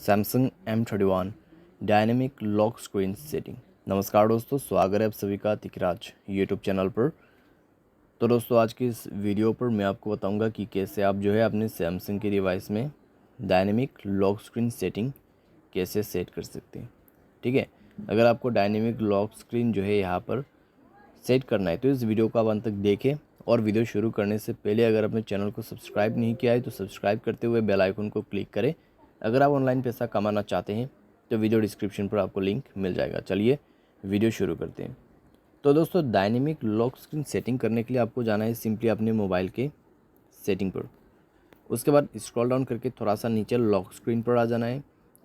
Samsung M31 dynamic lock screen setting. नमस्कार दोस्तों, स्वागत है आप सभी का तिकराज यूट्यूब चैनल पर। तो दोस्तों, आज की इस वीडियो पर मैं आपको बताऊंगा कि कैसे आप जो है अपने सैमसंग के डिवाइस में डायनेमिक लॉक स्क्रीन सेटिंग कैसे सेट कर सकते हैं। ठीक है, अगर आपको डायनेमिक लॉक स्क्रीन जो है यहाँ पर सेट करना है तो इस वीडियो को आप अंत तक देखें। और वीडियो शुरू करने से पहले अगर अपने चैनल को सब्सक्राइब नहीं किया है तो सब्सक्राइब करते हुए बेल आइकन को क्लिक करें। अगर आप ऑनलाइन पैसा कमाना चाहते हैं तो वीडियो डिस्क्रिप्शन पर आपको लिंक मिल जाएगा। चलिए वीडियो शुरू करते हैं। तो दोस्तों, डायनेमिक लॉक स्क्रीन सेटिंग करने के लिए आपको जाना है सिंपली अपने मोबाइल के सेटिंग पर। उसके बाद स्क्रॉल डाउन करके थोड़ा सा नीचे लॉक स्क्रीन पर आ जाना है।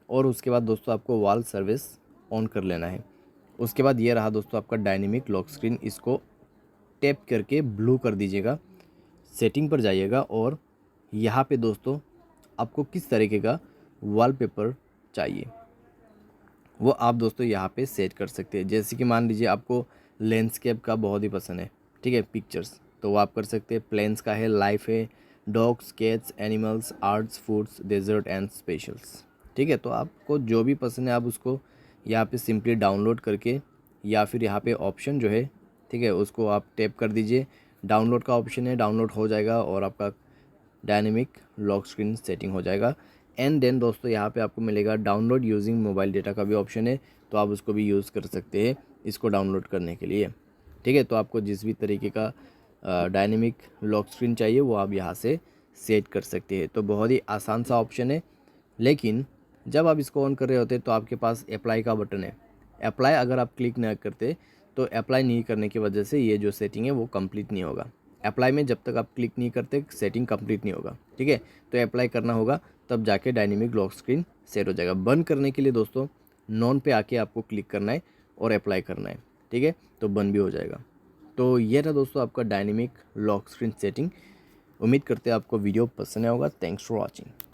और उसके बाद दोस्तों आपको वॉल सर्विस ऑन कर लेना है। उसके बाद ये रहा दोस्तों आपका डायनेमिक लॉक स्क्रीन। इसको टैप करके ब्लू कर दीजिएगा, सेटिंग पर जाइएगा और यहाँ पे दोस्तों आपको किस तरीके का वॉलपेपर चाहिए वो आप दोस्तों यहाँ पे सेट कर सकते हैं। जैसे कि मान लीजिए आपको लैंडस्केप का बहुत ही पसंद है, ठीक है, पिक्चर्स, तो वो आप कर सकते हैं। प्लेन्स का है, लाइफ है, dogs, cats, animals, arts, foods, dessert and specials. ठीक है, तो आपको जो भी पसंद है आप उसको यहाँ पे सिंपली डाउनलोड करके या फिर यहाँ पे ऑप्शन जो है, ठीक है, उसको आप टैप कर दीजिए। डाउनलोड का ऑप्शन है, डाउनलोड हो जाएगा और आपका डायनेमिक लॉक स्क्रीन सेटिंग हो जाएगा। एंड देन दोस्तों यहाँ पे आपको मिलेगा डाउनलोड यूजिंग मोबाइल डेटा का भी ऑप्शन है, तो आप उसको भी यूज़ कर सकते हैं इसको डाउनलोड करने के लिए। ठीक है, तो आपको जिस भी तरीके का डायनेमिक लॉक स्क्रीन चाहिए वो आप यहाँ से सेट कर सकते हैं। तो बहुत ही आसान सा ऑप्शन है, लेकिन जब आप इसको ऑन कर रहे होते तो आपके पास अप्लाई का बटन है। अप्लाई अगर आप क्लिक नहीं करते तो अप्लाई नहीं करने की वजह से ये जो सेटिंग है वो कंप्लीट नहीं होगा। अप्लाई में जब तक आप क्लिक नहीं करते सेटिंग कंप्लीट नहीं होगा। ठीक है, तो अप्लाई करना होगा तब जाके डायनेमिक लॉक स्क्रीन सेट हो जाएगा। बंद करने के लिए दोस्तों नॉन पे आके आपको क्लिक करना है और अप्लाई करना है। ठीक है, तो बंद भी हो जाएगा। तो ये था दोस्तों आपका डायनेमिक लॉक स्क्रीन सेटिंग। उम्मीद करते हैं आपको वीडियो पसंद आया होगा। Thanks for watching.